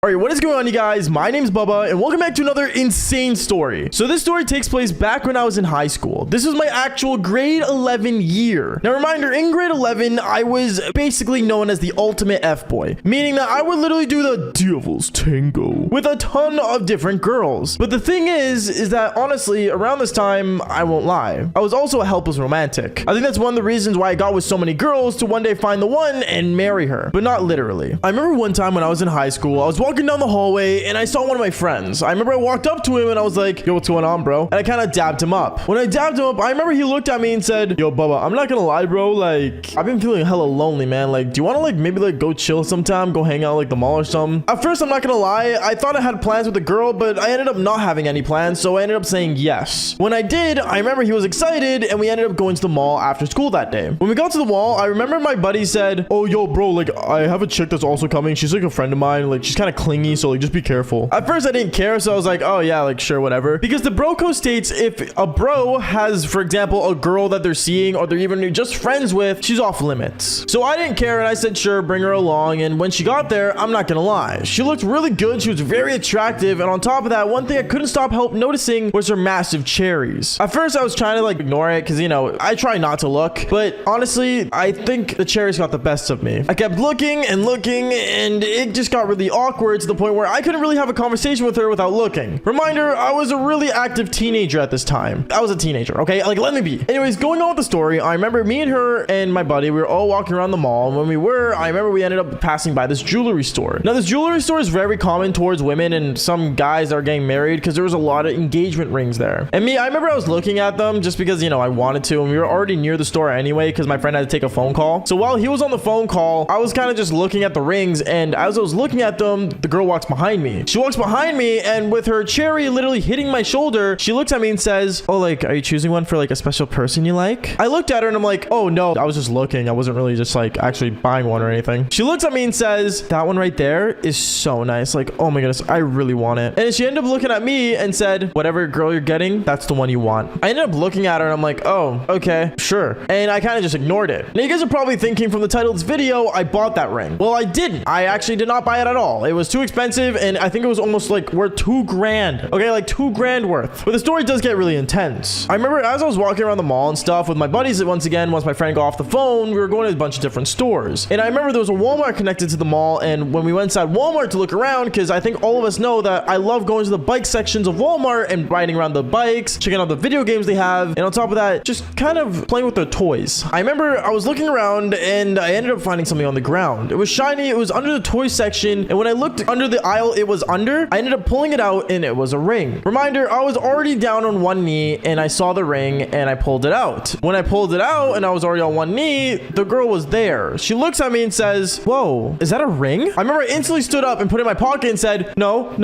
All right, what is going on, you guys? My name's Bubba, and welcome back to another insane story. So this story takes place back when I was in high school. This was my actual grade 11 year. Now, reminder, in grade 11, I was basically known as the ultimate F-boy, meaning that I would literally do the devil's tango with a ton of different girls. But the thing is that honestly, around this time, I won't lie, I was also a helpless romantic. I think that's one of the reasons why I got with so many girls to one day find the one and marry her, but not literally. I remember one time when I was in high school, I was walking down the hallway and I saw one of my friends. I remember I walked up to him and I was like, yo, what's going on, bro? And I kind of dabbed him up. When I dabbed him up, I remember he looked at me and said, yo, Bubba, I'm not gonna lie, bro. Like, I've been feeling hella lonely, man. Like, do you want to maybe go chill sometime? Go hang out the mall or something? At first, I'm not gonna lie, I thought I had plans with the girl, but I ended up not having any plans. So I ended up saying yes. When I did, I remember he was excited and we ended up going to the mall after school that day. When we got to the mall, I remember my buddy said, oh, yo, bro, I have a chick that's also coming. She's a friend of mine. She's kind of clingy. So just be careful. At first I didn't care, so I was like, oh yeah, sure, whatever, because the bro code states if a bro has, for example, a girl that they're seeing or they're even just friends with, she's off limits. So I didn't care and I said sure, bring her along. And when she got there, I'm not gonna lie, she looked really good. She was very attractive, and on top of that, one thing I couldn't stop noticing was her massive cherries. At first I was trying to ignore it because, you know, I try not to look, but honestly I think the cherries got the best of me. I kept looking and looking and it just got really awkward to the point where I couldn't really have a conversation with her without looking. Reminder, I was a really active teenager at this time. I was a teenager, okay? Let me be. Anyways, going on with the story, I remember me and her and my buddy, we were all walking around the mall. And when I remember we ended up passing by this jewelry store. Now, this jewelry store is very common towards women and some guys that are getting married because there was a lot of engagement rings there. And I remember I was looking at them just because, you know, I wanted to. And we were already near the store anyway because my friend had to take a phone call. So while he was on the phone call, I was kind of just looking at the rings. And as I was looking at them, the girl walks behind me. She walks behind me and with her cherry literally hitting my shoulder, she looks at me and says, oh, are you choosing one for a special person you like? I looked at her and I'm like, oh no, I was just looking. I wasn't really just actually buying one or anything. She looks at me and says, that one right there is so nice. Oh my goodness, I really want it. And she ended up looking at me and said, whatever girl you're getting, that's the one you want. I ended up looking at her and I'm like, oh, okay, sure. And I kind of just ignored it. Now you guys are probably thinking from the title of this video, I bought that ring. Well, I didn't. I actually did not buy it at all. It was too expensive and I think it was almost worth $2,000. Okay, $2,000 worth. But the story does get really intense. I remember as I was walking around the mall and stuff with my buddies, once my friend got off the phone, we were going to a bunch of different stores. And I remember there was a Walmart connected to the mall. And when we went inside Walmart to look around, because I think all of us know that I love going to the bike sections of Walmart and riding around the bikes, checking out the video games they have. And on top of that, just kind of playing with their toys. I remember I was looking around and I ended up finding something on the ground. It was shiny. It was under the toy section. And when I looked under the aisle it was under, I ended up pulling it out and it was a ring. Reminder, I was already down on one knee and I saw the ring and I pulled it out. When I pulled it out and I was already on one knee, the girl was there. She looks at me and says, whoa, is that a ring? I remember I instantly stood up and put it in my pocket and said, no,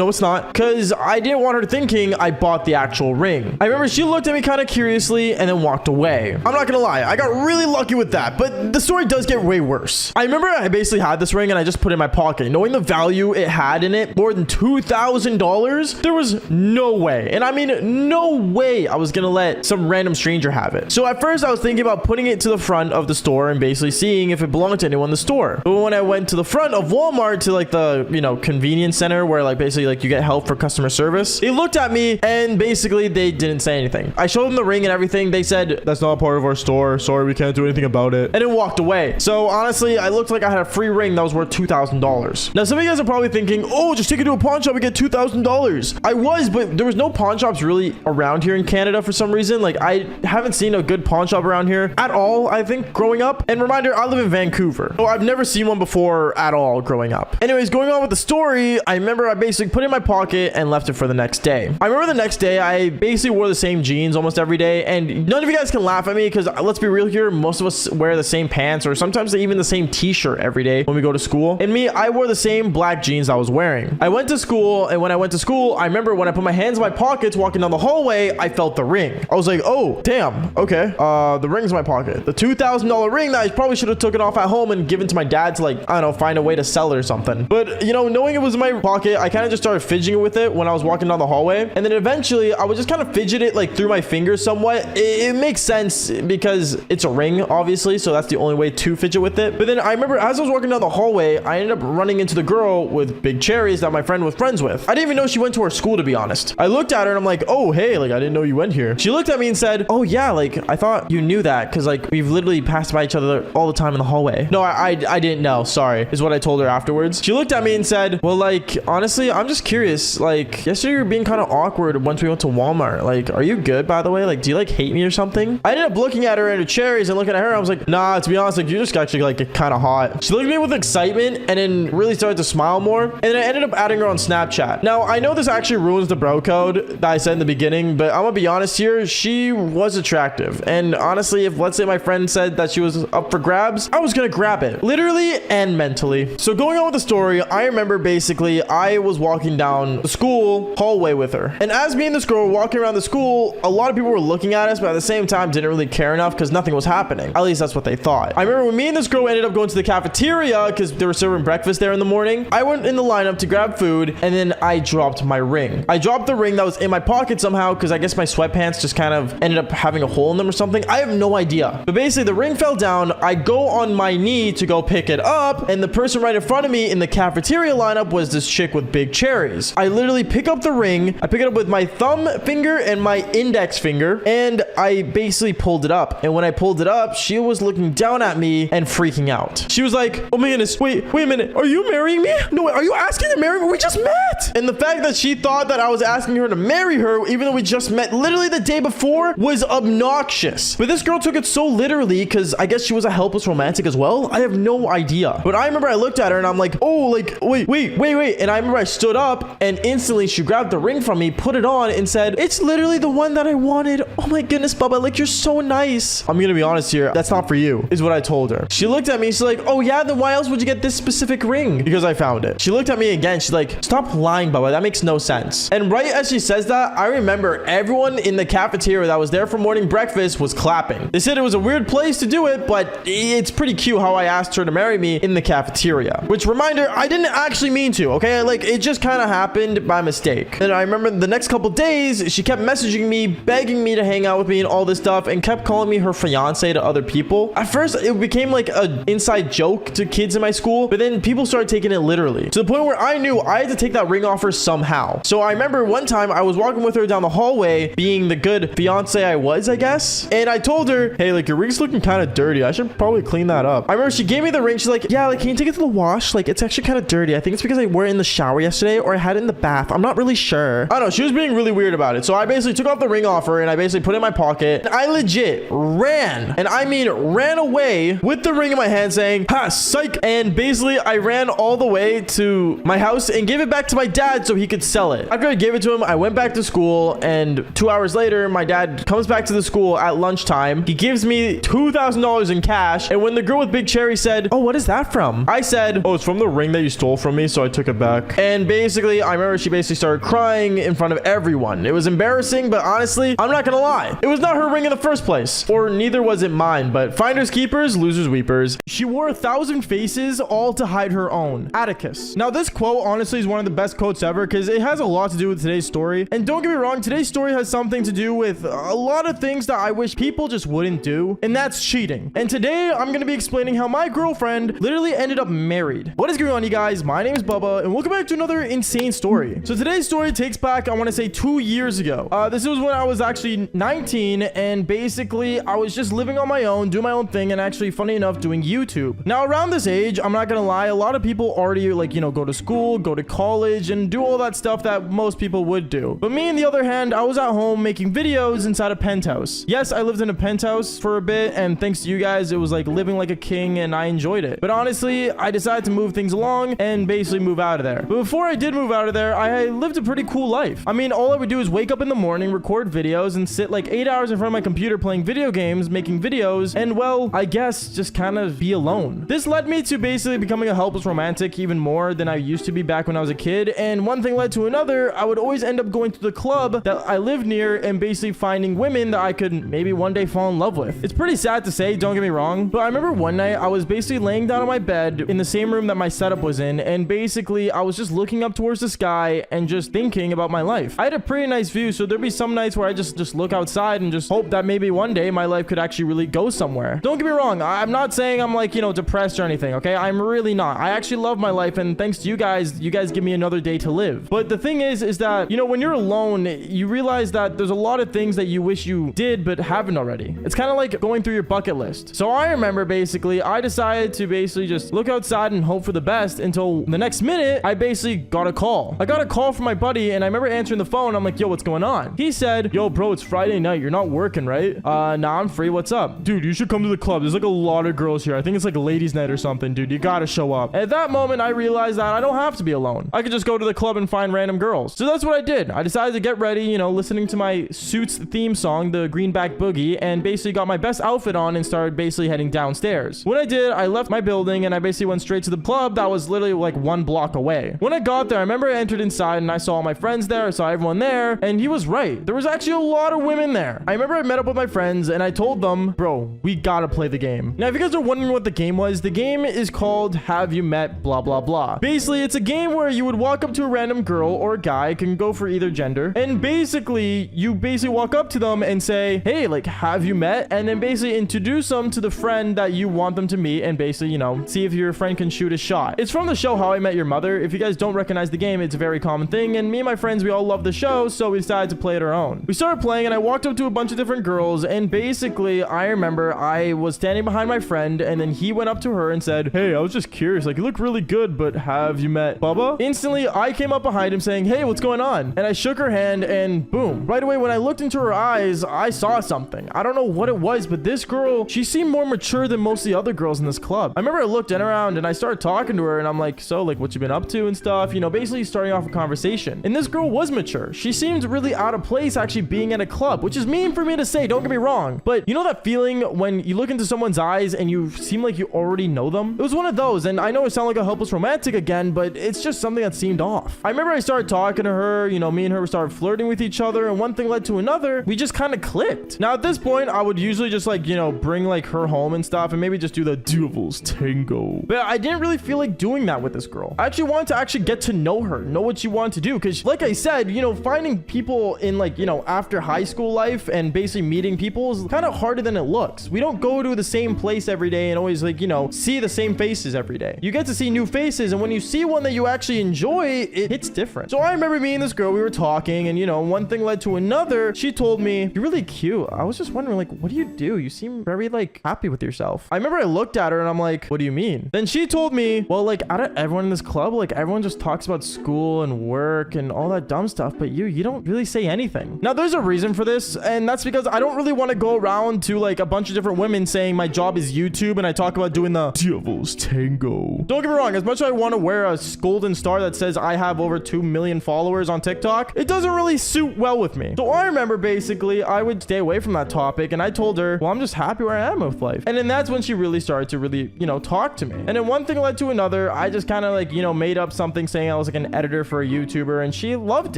it's not. Because I didn't want her thinking I bought the actual ring. I remember she looked at me kind of curiously and then walked away. I'm not gonna lie, I got really lucky with that, but the story does get way worse. I remember I basically had this ring and I just put it in my pocket. Knowing the value it had in it, more than $2,000, there was no way, and I mean no way, I was gonna let some random stranger have it. So at first I was thinking about putting it to the front of the store and basically seeing if it belonged to anyone in the store. But when I went to the front of Walmart to the, you know, convenience center where basically you get help for customer service, they looked at me and basically they didn't say anything. I showed them the ring and everything. They said, that's not a part of our store, sorry, we can't do anything about it, and it walked away. So honestly, I looked like I had a free ring that was worth $2,000. Now some of you guys are probably thinking, oh, just take it to a pawn shop and get $2,000. I was, but there was no pawn shops really around here in Canada for some reason. I haven't seen a good pawn shop around here at all, I think, growing up. And reminder, I live in Vancouver, so I've never seen one before at all growing up. Anyways, going on with the story, I remember I basically put it in my pocket and left it for the next day. I remember the next day, I basically wore the same jeans almost every day, and none of you guys can laugh at me because let's be real here, most of us wear the same pants or sometimes even the same t-shirt every day when we go to school. And I wore the same black jeans I was wearing. I went to school, and when I went to school, I remember when I put my hands in my pockets walking down the hallway, I felt the ring. I was like, oh, damn, okay. The ring's in my pocket. The $2,000 ring that I probably should have took it off at home and given to my dad to I don't know, find a way to sell it or something. But, you know, knowing it was in my pocket, I kind of just started fidgeting with it when I was walking down the hallway. And then eventually, I would just kind of fidget it through my fingers somewhat. It makes sense because it's a ring, obviously, so that's the only way to fidget with it. But then I remember as I was walking down the hallway, I ended up running into the girl girl with big cherries that my friend was friends with. I didn't even know she went to our school, to be honest. I looked at her and I'm like, oh, hey, like, I didn't know you went here. She looked at me and said, oh yeah, like, I thought you knew that because like we've literally passed by each other all the time in the hallway. No, I didn't know. Sorry, is what I told her afterwards. She looked at me and said, well, like, honestly, I'm just curious. Like, yesterday you were being kind of awkward once we went to Walmart. Like, are you good, by the way? Like, do you like hate me or something? I ended up looking at her and her cherries and looking at her. I was like, nah, to be honest, like, you just actually like kind of hot. She looked at me with excitement and then really started to smile more. And then I ended up adding her on Snapchat. Now, I know this actually ruins the bro code that I said in the beginning, but I'm gonna be honest here. She was attractive. And honestly, if let's say my friend said that she was up for grabs, I was gonna grab it, literally and mentally. So going on with the story, I remember basically I was walking down the school hallway with her. And as me and this girl were walking around the school, a lot of people were looking at us, but at the same time didn't really care enough because nothing was happening. At least that's what they thought. I remember when me and this girl ended up going to the cafeteria because they were serving breakfast there in the morning. I went in the lineup to grab food and then I dropped my ring. I dropped the ring that was in my pocket somehow because I guess my sweatpants just kind of ended up having a hole in them or something. I have no idea. But basically the ring fell down. I go on my knee to go pick it up and the person right in front of me in the cafeteria lineup was this chick with big cherries. I literally pick up the ring. I pick it up with my thumb finger and my index finger and I basically pulled it up. And when I pulled it up, she was looking down at me and freaking out. She was like, oh my goodness, wait a minute. Are you marrying me? No, wait, are you asking to marry me? We just met. And the fact that she thought that I was asking her to marry her, even though we just met literally the day before, was obnoxious. But this girl took it so literally because I guess she was a helpless romantic as well. I have no idea. But I remember I looked at her and I'm like, oh, like, wait. And I remember I stood up and instantly she grabbed the ring from me, put it on and said, it's literally the one that I wanted. Oh my goodness, Bubba, like, you're so nice. I'm gonna be honest here. That's not for you, is what I told her. She looked at me. She's like, oh yeah, then why else would you get this specific ring? Because I found it. She looked at me again. She's like, stop lying, Bubba. That makes no sense. And right as she says that, I remember everyone in the cafeteria that was there for morning breakfast was clapping. They said it was a weird place to do it, but it's pretty cute how I asked her to marry me in the cafeteria. Which, reminder, I didn't actually mean to, okay? Like, it just kind of happened by mistake. And I remember the next couple days, she kept messaging me, begging me to hang out with me and all this stuff, and kept calling me her fiance to other people. At first, it became like an inside joke to kids in my school, but then people started taking it literally, to the point where I knew I had to take that ring off her somehow. So I remember one time I was walking with her down the hallway, being the good fiance I was, I guess, and I told her, hey, like, your ring's looking kind of dirty. I should probably clean that up. I remember she gave me the ring. She's like, yeah, like, can you take it to the wash? Like, it's actually kind of dirty. I think it's because I wore it in the shower yesterday or I had it in the bath. I'm not really sure. I don't know. She was being really weird about it. So I basically took off the ring off her and I basically put it in my pocket. And I legit ran, and I mean ran away with the ring in my hand saying, ha, psych. And basically I ran all the way to my house and gave it back to my dad so he could sell it. After I gave it to him, I went back to school, and 2 hours later, my dad comes back to the school at lunchtime. He gives me $2,000 in cash. And when the girl with big cherry said, oh, what is that from? I said, oh, it's from the ring that you stole from me, so I took it back. And basically, I remember she basically started crying in front of everyone. It was embarrassing, but honestly, I'm not gonna lie. It was not her ring in the first place, or neither was it mine, but finders keepers, losers weepers. She wore 1,000 faces, all to hide her own. Atticus. Now, this quote honestly is one of the best quotes ever because it has a lot to do with today's story. And don't get me wrong, today's story has something to do with a lot of things that I wish people just wouldn't do, and that's cheating. And today, I'm gonna be explaining how my girlfriend literally ended up married. What is going on, you guys? My name is Bubba, and welcome back to another insane story. So today's story takes back, I want to say, 2 years ago. This was when I was actually 19, and basically, I was just living on my own, doing my own thing, and actually, funny enough, doing YouTube. Now, around this age, I'm not gonna lie, a lot of people already, like, you know, go to school, go to college, and do all that stuff that most people would do. But me, on the other hand, I was at home making videos inside a penthouse. Yes, I lived in a penthouse for a bit, and thanks to you guys, it was like living like a king, and I enjoyed it. But honestly, I decided to move things along and basically move out of there. But before I did move out of there, I lived a pretty cool life. I mean, all I would do is wake up in the morning, record videos, and sit like 8 hours in front of my computer playing video games, making videos, and well, I guess just kind of be alone. This led me to basically becoming a helpless romantic even more than I used to be back when I was a kid, and one thing led to another. I would always end up going to the club that I lived near and basically finding women that I could maybe one day fall in love with. It's pretty sad to say, don't get me wrong, but I remember one night I was basically laying down on my bed in the same room that my setup was in, and basically I was just looking up towards the sky and just thinking about my life. I had a pretty nice view, so there'd be some nights where I just look outside and just hope that maybe one day my life could actually really go somewhere. Don't get me wrong, I'm not saying I'm like, you know, depressed or anything, okay? I'm really not. I actually love my life, and thanks to you guys give me another day to live. But the thing is that, you know, when you're alone, you realize that there's a lot of things that you wish you did but haven't already. It's kind of like going through your bucket list. So I remember basically I decided to basically just look outside and hope for the best until the next minute I basically got a call. I got a call from my buddy, and I remember answering the phone. I'm like, yo, what's going on? He said, yo, bro, it's Friday night. You're not working, right? Nah, I'm free. What's up? Dude, you should come to the club. There's like a lot of girls here. I think it's like a ladies' night or something, dude. You gotta show up. At that moment, I realized that I don't have to be alone. I could just go to the club and find random girls. So that's what I did. I decided to get ready, you know, listening to my Suits theme song, the Greenback Boogie, and basically got my best outfit on and started basically heading downstairs. When I did, I left my building and I basically went straight to the club that was literally like 1 block away. When I got there, I remember I entered inside and I saw all my friends there. I saw everyone there, and he was right. There was actually a lot of women there. I remember I met up with my friends and I told them, bro, we gotta play the game. Now, if you guys are wondering what the game was, the game is called Have You Met Blah Blah Blah. Basically, it's a game where you would walk up to a random girl or guy, can go for either gender, and basically you walk up to them and say, hey, like, have you met? And then basically introduce them to the friend that you want them to meet, and basically, you know, see if your friend can shoot a shot. It's from the show How I Met Your Mother. If you guys don't recognize the game, it's a very common thing, and me and my friends, we all love the show, so we decided to play it our own. We started playing, and I walked up to a bunch of different girls, and basically I remember I was standing behind my friend, and then he went up to her and said, hey, I was just curious, like, you look really good, but have you met Bubba? Instantly, I came up behind him saying, hey, what's going on? And I shook her hand, and boom. Right away, when I looked into her eyes, I saw something. I don't know what it was, but this girl, she seemed more mature than most of the other girls in this club. I remember I looked around, and I started talking to her, and I'm like, so, like, what you been up to and stuff? You know, basically starting off a conversation. And this girl was mature. She seemed really out of place actually being at a club, which is mean for me to say, don't get me wrong. But you know that feeling when you look into someone's eyes and you seem like you already know them? It was one of those, and I know it sounds like a helpless romantic again, but it's just something that seemed off. I remember I started talking to her, you know, me and her started flirting with each other, and one thing led to another. We just kind of clicked. Now at this point, I would usually just like, you know, bring like her home and stuff, and maybe just do the devil's tango. But I didn't really feel like doing that with this girl. I actually wanted to actually get to know her, know what she wanted to do, because like I said, you know, finding people in like, you know, after high school life and basically meeting people is kind of harder than it looks. We don't go to the same place every day and always like, you know, see the same faces every day. You get to see new faces, and when you see one that you actually enjoy, it hits different. So I remember me and this girl, we were talking, and you know, one thing led to another. She told me, you're really cute. I was just wondering, like, what do you do? You seem very like happy with yourself. I remember I looked at her and I'm like, what do you mean? Then she told me, well, like, out of everyone in this club, like, everyone just talks about school and work and all that dumb stuff, but you don't really say anything. Now there's a reason for this, and that's because I don't really want to go around to like a bunch of different women saying my job is YouTube and I talk about doing the devil's tango. Don't get me wrong, as much as I want to wear a golden star that says I have over 2 million followers on TikTok, it doesn't really suit well with me. So I remember basically I would stay away from that topic, and I told her, well, I'm just happy where I am with life. And then that's when she really started to really, you know, talk to me. And then one thing led to another. I just kind of like, you know, made up something saying I was like an editor for a YouTuber, and she loved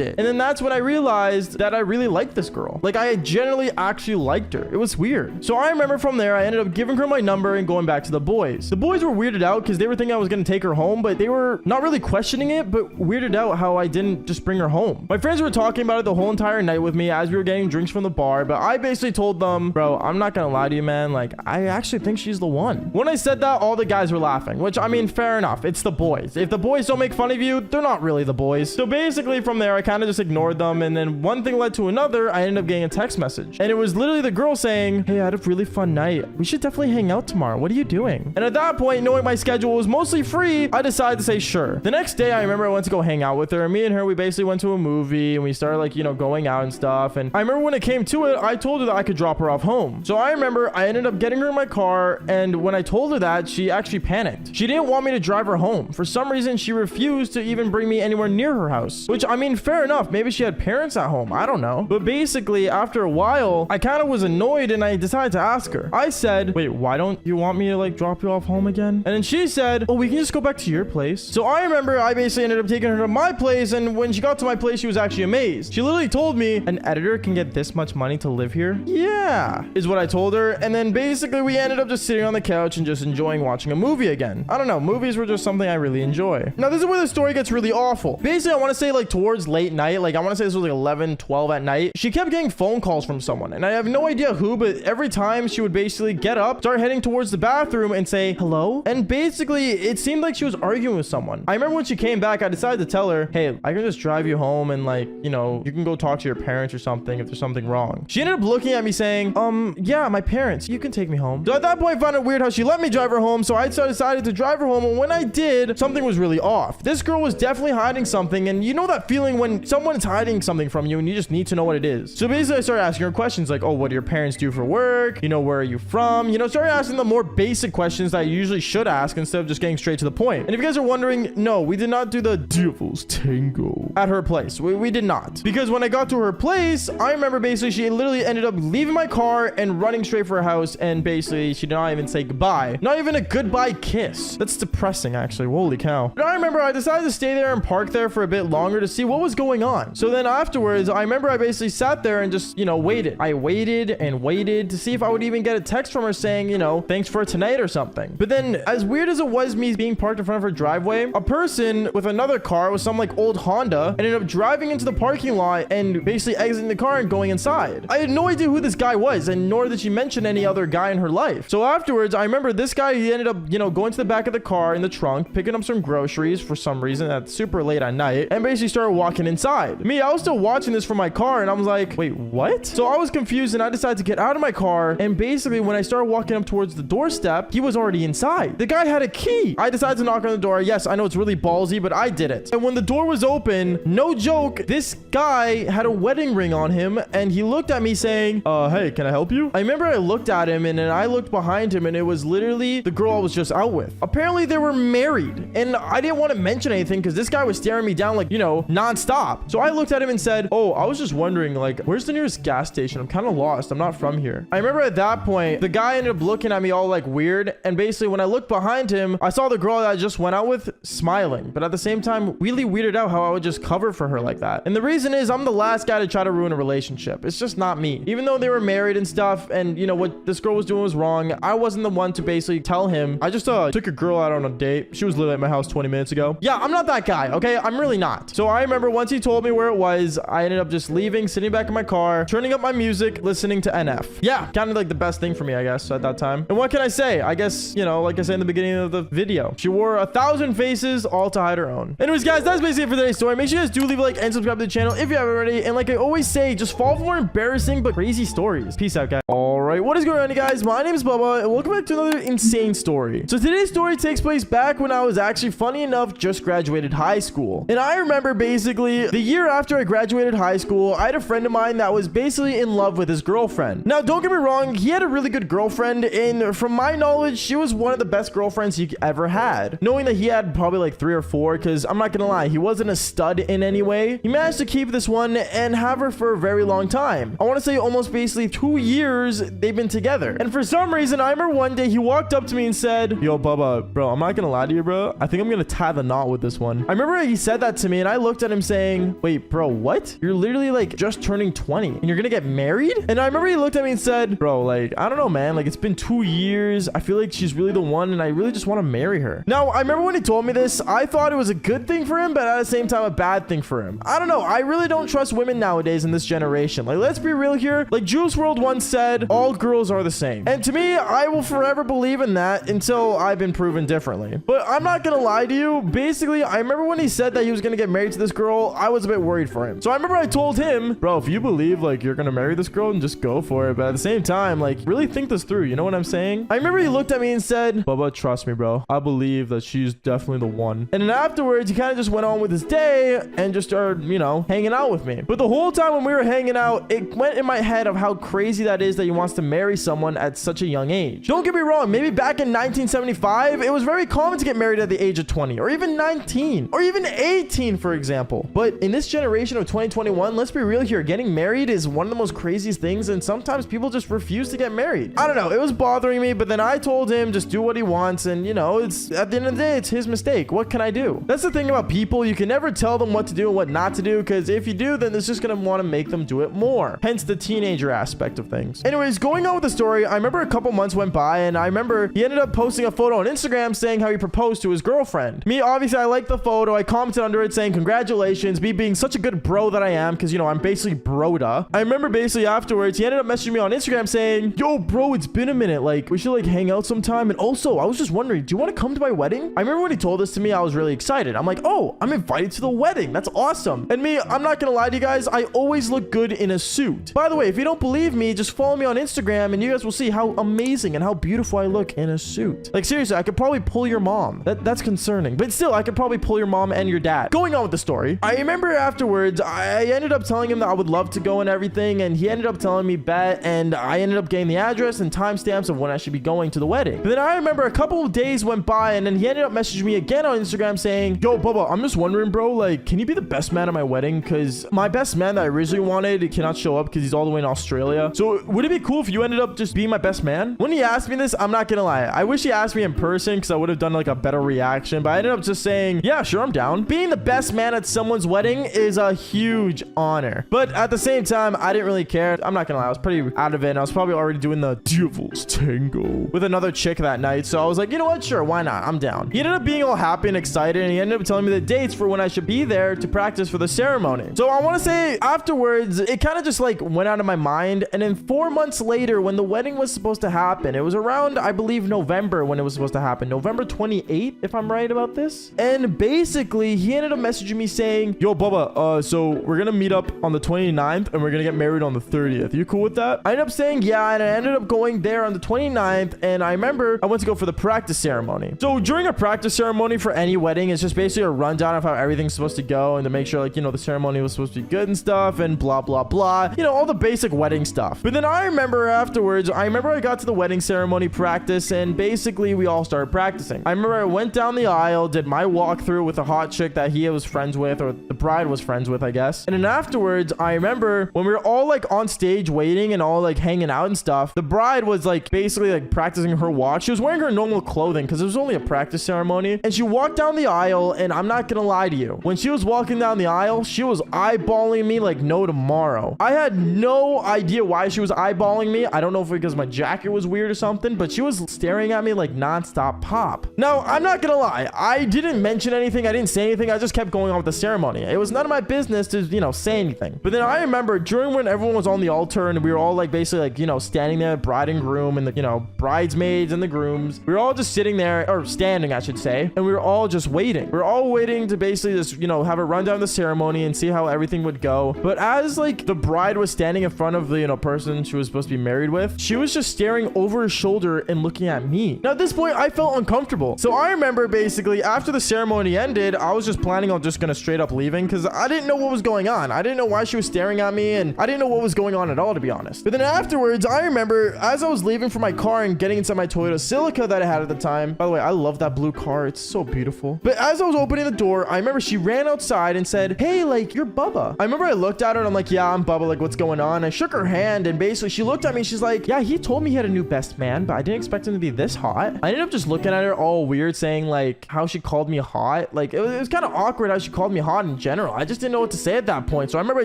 it. And then that's when I realized that I really liked this girl. Like, I generally actually liked her. It was weird. So I remember from there, I ended up giving her my number and going back to the boys. The boys were weirded out because they were thinking I was going to take her home, but they were not really questioning it, but weirded out how I didn't just bring her home. My friends were talking about it the whole entire night with me as we were getting drinks from the bar, but I basically told them, bro, I'm not going to lie to you, man. Like, I actually think she's the one. When I said that, all the guys were laughing, which, I mean, fair enough. It's the boys. If the boys don't make fun of you, they're not really the boys. So basically from there, I kind of just ignored them, and then one thing led to another. I ended up getting a text message, and it was literally the girl saying, hey, I had a really fun night. We should definitely hang out tomorrow. What are you doing? And at that point, knowing my schedule was mostly free, I decided to say sure. The next day, I remember I went to go hang out with her, and me and her, we basically went to a movie, and we started like, you know, going out and stuff. And I remember when it came to it, I told her that I could drop her off home. So I remember I ended up getting her in my car, and when I told her that, she actually panicked. She didn't want me to drive her home. For some reason, she refused to even bring me anywhere near her house, which, I mean, fair enough. Maybe she had parents at home. I don't know. But basically, after a while, I kind of was annoyed, and I decided to ask her. I said, wait, why don't you want me to like drop you off home again? And then she said, oh, we can just go back to your place. So I remember I basically ended up taking her to my place, and when she got to my place, she was actually amazed. She literally told me, an editor can get this much money to live here? Yeah, is what I told her. And then basically we ended up just sitting on the couch and just enjoying watching a movie again. I don't know, movies were just something I really enjoy. Now this is where the story gets really awful. Basically, I want to say like towards late night, like I want to say this was like 11, 12 at night. She kept getting phone calls from someone, and I have no idea who, but every time she would basically get up, start heading towards the bathroom and say hello. And basically it seemed like she was was arguing with someone. I remember when she came back, I decided to tell her, hey, I can just drive you home and like, you know, you can go talk to your parents or something if there's something wrong. She ended up looking at me saying, yeah, my parents, you can take me home. So at that point, I found it weird how she let me drive her home. So I decided to drive her home. And when I did, something was really off. This girl was definitely hiding something. And you know that feeling when someone's hiding something from you and you just need to know what it is. So basically I started asking her questions like, oh, what do your parents do for work? You know, where are you from? You know, started asking the more basic questions that I usually should ask instead of just getting straight to the point. And if you guys are wondering, no, we did not do the devil's tango at her place. We did not. Because when I got to her place, I remember basically she literally ended up leaving my car and running straight for her house. And basically she did not even say goodbye. Not even a goodbye kiss. That's depressing, actually. Holy cow. But I remember I decided to stay there and park there for a bit longer to see what was going on. So then afterwards, I remember I basically sat there and just, you know, waited. I waited and waited to see if I would even get a text from her saying, you know, thanks for tonight or something. But then as weird as it was me being parked in front of her driveway, a person with another car with some like old Honda ended up driving into the parking lot and basically exiting the car and going inside. I had no idea who this guy was, and nor did she mention any other guy in her life. So afterwards, I remember this guy, he ended up, you know, going to the back of the car in the trunk, picking up some groceries for some reason at super late at night, and basically started walking inside. Me, I was still watching this from my car, and I was like, wait, what? So I was confused, and I decided to get out of my car, and basically when I started walking up towards the doorstep, he was already inside. The guy had a key. I decided to knock on the door. Yes, I know it's really ballsy, but I did it. And when the door was open, no joke, this guy had a wedding ring on him, and he looked at me saying, hey, can I help you? I remember I looked at him, and then I looked behind him, and it was literally the girl I was just out with. Apparently, they were married, and I didn't want to mention anything because this guy was staring me down like, you know, nonstop. So I looked at him and said, oh, I was just wondering, like, where's the nearest gas station? I'm kind of lost. I'm not from here. I remember at that point, the guy ended up looking at me all like weird, and basically when I looked behind him, I saw the girl that I just went out with smiling, but at the same time, really weirded out how I would just cover for her like that. And the reason is I'm the last guy to try to ruin a relationship. It's just not me. Even though they were married and stuff, and you know what this girl was doing was wrong, I wasn't the one to basically tell him. I just took a girl out on a date. She was literally at my house 20 minutes ago. Yeah, I'm not that guy, okay? I'm really not. So I remember once he told me where it was, I ended up just leaving, sitting back in my car, turning up my music, listening to NF. Yeah, kind of like the best thing for me, I guess, at that time. And what can I say? I guess, you know, like I said in the beginning of the video, she wore 1,000 faces all to hide her own. Anyways, guys, that's basically it for today's story. Make sure you guys do leave a like and subscribe to the channel if you haven't already. And like I always say, just follow for more embarrassing but crazy stories. Peace out, guys. All right, what is going on, you guys? My name is Bubba, and welcome back to another insane story. So today's story takes place back when I was actually, funny enough, just graduated high school. And I remember basically the year after I graduated high school, I had a friend of mine that was basically in love with his girlfriend. Now, don't get me wrong, he had a really good girlfriend, and from my knowledge, she was one of the best girlfriends he ever had. Knowing that he had probably like 3 or 4, because I'm not gonna lie, he wasn't a stud in any way. He managed to keep this one and have her for a very long time. I want to say almost basically 2 years they've been together. And for some reason, I remember one day he walked up to me and said, yo, Bubba, bro, I'm not gonna lie to you, bro. I think I'm gonna tie the knot with this one. I remember he said that to me, and I looked at him saying, wait, bro, what? You're literally like just turning 20 and you're gonna get married? And I remember he looked at me and said, bro, like, I don't know, man. Like, it's been 2 years. I feel like she's really the one, and I really just want to marry her. Now, I remember when he told me this, I thought it was a good thing for him, but at the same time, a bad thing for him. I don't know. I really don't trust women nowadays in this generation. Like, let's be real here. Like Juice WRLD once said, all girls are the same. And to me, I will forever believe in that until I've been proven differently. But I'm not gonna lie to you. Basically, I remember when he said that he was gonna get married to this girl, I was a bit worried for him. So I remember I told him, bro, if you believe like you're gonna marry this girl, then just go for it. But at the same time, like, really think this through. You know what I'm saying? I remember he looked at me and said, Bubba, trust me, bro. I believe that she's definitely the one. And then afterwards, he kind of just went on with his day and just started, you know, hanging out with me. But the whole time when we were hanging out, it went in my head of how crazy that is that he wants to marry someone at such a young age. Don't get me wrong. Maybe back in 1975, it was very common to get married at the age of 20 or even 19 or even 18, for example. But in this generation of 2021, let's be real here. Getting married is one of the most craziest things. And sometimes people just refuse to get married. I don't know. It was bothering me. But then I told him just do what he wants. And you know, it's at the end of the day, it's his mistake. What can I do? That's the thing about people. You can never tell them what to do and what not to do. Because if you do, then it's just going to want to make them do it more. Hence the teenager aspect of things. Anyways, going on with the story, I remember a couple months went by and I remember he ended up posting a photo on Instagram saying how he proposed to his girlfriend. Me, obviously, I liked the photo. I commented under it saying, congratulations, me being such a good bro that I am, because, you know, I'm basically broda. I remember basically afterwards, he ended up messaging me on Instagram saying, yo, bro, it's been a minute. Like, we should like hang out sometime. And also, I was just wondering, do you want to come to my wedding? wedding? I remember when he told this to me, I was really excited. I'm like, oh, I'm invited to the wedding. That's awesome. And me, I'm not gonna lie to you guys, I always look good in a suit. By the way, if you don't believe me, just follow me on Instagram and you guys will see how amazing and how beautiful I look in a suit. Like seriously, I could probably pull your mom. That's concerning. But still, I could probably pull your mom and your dad. Going on with the story, I remember afterwards, I ended up telling him that I would love to go and everything, and he ended up telling me bet, and I ended up getting the address and timestamps of when I should be going to the wedding. But then I remember a couple of days went by, and then he ended up messaging me again on Instagram saying, yo, Bubba, I'm just wondering, bro, like, can you be the best man at my wedding? Because my best man that I originally wanted, he cannot show up because he's all the way in Australia. So would it be cool if you ended up just being my best man? When he asked me this, I'm not gonna lie, I wish he asked me in person because I would have done like a better reaction, but I ended up just saying, yeah, sure, I'm down. Being the best man at someone's wedding is a huge honor. But at the same time, I didn't really care. I'm not gonna lie, I was pretty out of it, and I was probably already doing the devil's tango with another chick that night. So I was like, you know what? Sure, why not? I'm down. He ended up being all happy and excited, and he ended up telling me the dates for when I should be there to practice for the ceremony. So I want to say afterwards, it kind of just like went out of my mind. And then 4 months later, when the wedding was supposed to happen, it was around, I believe, November when it was supposed to happen. November 28th, if I'm right about this. And basically, he ended up messaging me saying, yo, Bubba, so we're going to meet up on the 29th and we're going to get married on the 30th. You cool with that? I ended up saying, yeah, and I ended up going there on the 29th. And I remember I went to go for the practice ceremony. So during a practice ceremony for any wedding, it's just basically a rundown of how everything's supposed to go and to make sure, like, you know, the ceremony was supposed to be good and stuff and blah, blah, blah. You know, all the basic wedding stuff. But then I remember afterwards, I got to the wedding ceremony practice and basically we all started practicing. I remember I went down the aisle, did my walkthrough with a hot chick that he was friends with, or the bride was friends with, I guess. And then afterwards, I remember when we were all like on stage waiting and all like hanging out and stuff, the bride was like basically like practicing her walk. She was wearing her normal clothing because it was only a practice ceremony. And she walked down the aisle, and I'm not gonna lie to you, when she was walking down the aisle, she was eyeballing me like no tomorrow. I had no idea why she was eyeballing me. I don't know if because my jacket was weird or something, but she was staring at me like nonstop pop. Now, I'm not gonna lie, I didn't mention anything, I didn't say anything, I just kept going on with the ceremony. It was none of my business to, you know, say anything. But then I remember during when everyone was on the altar and we were all like basically like, you know, standing there, bride and groom and the, you know, bridesmaids and the grooms, we were all just sitting there, or standing, I should say, and we were all just waiting. We were all waiting to basically just, you know, have a rundown of the ceremony and see how everything would go. But as like the bride was standing in front of the, you know, person she was supposed to be married with, she was just staring over her shoulder and looking at me. Now at this point, I felt uncomfortable. So I remember basically after the ceremony ended, I was just planning on just gonna straight up leaving because I didn't know what was going on. I didn't know why she was staring at me, and I didn't know what was going on at all, to be honest. But then afterwards, I remember as I was leaving for my car and getting inside my Toyota Celica that I had at the time. By the way, I love that blue car. It's so beautiful. But as I was opening the door, I remember she ran outside and said, hey, like, you're Bubba. I remember I looked at her and I'm like, yeah, I'm Bubba. Like, what's going on? I shook her hand and basically she looked at me and she's like, yeah, he told me he had a new best man, but I didn't expect him to be this hot. I ended up just looking at her all weird, saying like how she called me hot. Like, it was kind of awkward how she called me hot in general. I just didn't know what to say at that point. So I remember I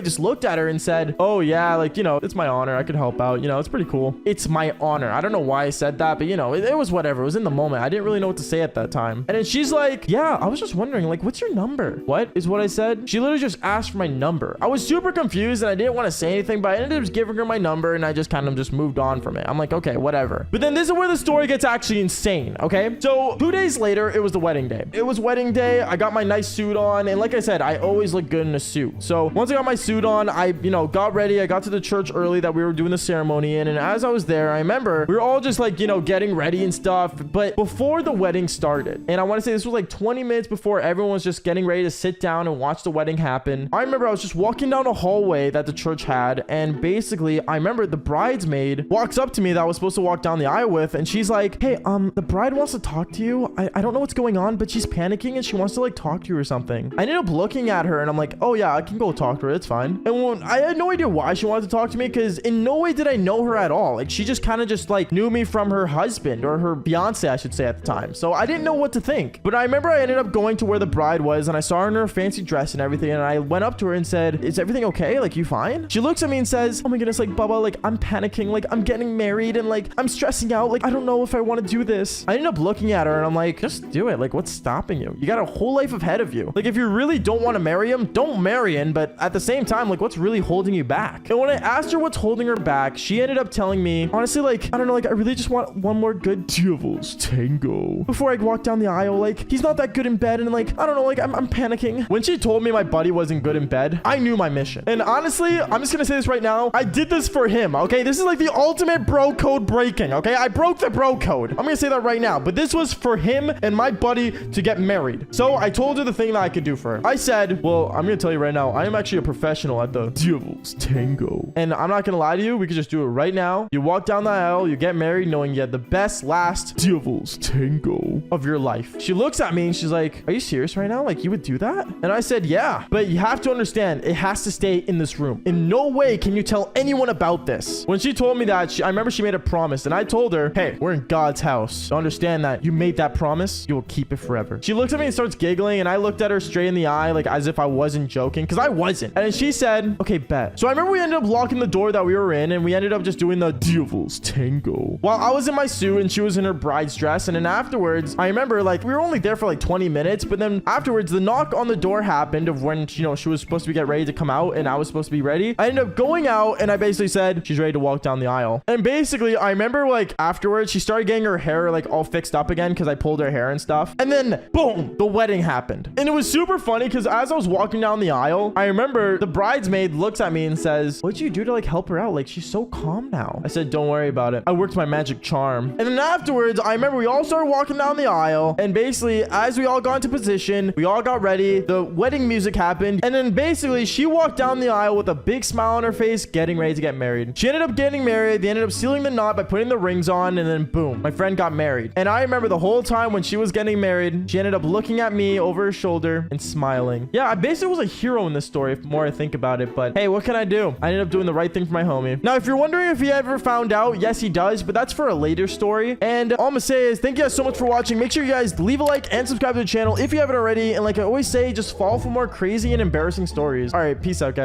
just looked at her and said, oh yeah, like, you know, it's my honor. I could help out. You know, it's pretty cool. It's my honor. I don't know why I said that, but you know, it was whatever. It was in the moment. I didn't really know what to say at that time. And then she's like, yeah, I was just wondering, like, what's your number? What is what I said? She literally just asked for my number. I was super confused and I didn't want to say anything, but I ended up just giving her my number and I just kind of just moved on from it. I'm like, okay, whatever. But then this is where the story gets actually insane, okay? So 2 days later, it was the wedding day. It was wedding day. I got my nice suit on. And like I said, I always look good in a suit. So once I got my suit on, I, you know, got ready. I got to the church early that we were doing the ceremony in. And as I was there, I remember we were all just like, you know, getting ready and stuff. But before the wedding started, and I want to say this was like 20 minutes before everyone was just getting ready to sit down and watch the wedding happen, I remember I was just walking down a hallway that the church had. And basically, I remember the bridesmaid walks up to me that I was supposed to walk down the aisle with. And she's like, hey, the bride wants to talk to you. I don't know what's going on, but she's panicking and she wants to like talk to you or something. I ended up looking at her and I'm like, oh yeah, I can go talk to her. It's fine. And when I had no idea why she wanted to talk to me, because in no way did I know her at all. Like, she just kind of just like knew me from her husband, or her fiance, I should say, at the time. So I didn't know what to think. But I remember I ended up going to where the bride was and I saw her in her fancy dress and everything. And I went up to her and said, is everything okay? Like, you fine? She looks at me and says, oh my goodness, like, Bubba, like, I'm panicking. Like, I'm getting married and like, I'm stressing out. Like, I don't know if I want to do this. I ended up looking at her and I'm like, just do it. Like, what's stopping you? You got a whole life ahead of you. Like, if you really don't want to marry him, don't marry him. But at the same time, like, what's really holding you back? And when I asked her what's holding her back, she ended up telling me, honestly, like, I don't know, like, I really just want one more good devil's tango before I I walk down the aisle, like, he's not that good in bed. And like, I don't know, like, I'm panicking. When she told me my buddy wasn't good in bed, I knew my mission. And honestly, I'm just gonna say this right now. I did this for him, okay? This is like the ultimate bro code breaking, okay? I broke the bro code. I'm gonna say that right now. But this was for him and my buddy to get married. So I told her the thing that I could do for her. I said, well, I'm gonna tell you right now, I am actually a professional at the Devil's Tango. And I'm not gonna lie to you, we could just do it right now. You walk down the aisle, you get married knowing you had the best last Devil's Tango of your life. She looks at me and she's like, are you serious right now? Like, you would do that? And I said, yeah, but you have to understand, it has to stay in this room. In no way can you tell anyone about this. When she told me that, I remember she made a promise, and I told her, hey, we're in God's house. So understand that you made that promise, you will keep it forever. She looks at me and starts giggling, and I looked at her straight in the eye, like as if I wasn't joking, because I wasn't. And then she said, okay, bet. So I remember we ended up locking the door that we were in, and we ended up just doing the Devil's Tango. While I was in my suit and she was in her bride's dress, and then afterwards, I remember like we were only there for like 20 minutes, but then afterwards, the knock on the door happened of when, you know, she was supposed to get ready to come out, and I was supposed to be ready. I ended up going out, and I basically said, she's ready to walk down the aisle. And basically, I remember like afterwards, she started getting her hair like all fixed up again because I pulled her hair and stuff. And then boom, the wedding happened. And it was super funny because as I was walking down the aisle, I remember the bridesmaid looks at me and says, what'd you do to like help her out? Like, she's so calm now. I said, don't worry about it. I worked my magic charm. And then afterwards, I remember we all started walking down the aisle, and basically as we all got into position, we all got ready, the wedding music happened, and then basically she walked down the aisle with a big smile on her face, getting ready to get married. She ended up getting married. They ended up sealing the knot by putting the rings on, and then boom, my friend got married. And I remember the whole time when she was getting married, she ended up looking at me over her shoulder and smiling. Yeah, I basically was a hero in this story, if more I think about it, but hey, what can I do? I ended up doing the right thing for my homie. Now, if you're wondering if he ever found out, yes, he does, but that's for a later story. And all I'm gonna say is thank you guys so much for watching. Make sure you guys leave a like and subscribe to the channel if you haven't already. And like I always say, just follow for more crazy and embarrassing stories. All right, peace out, guys.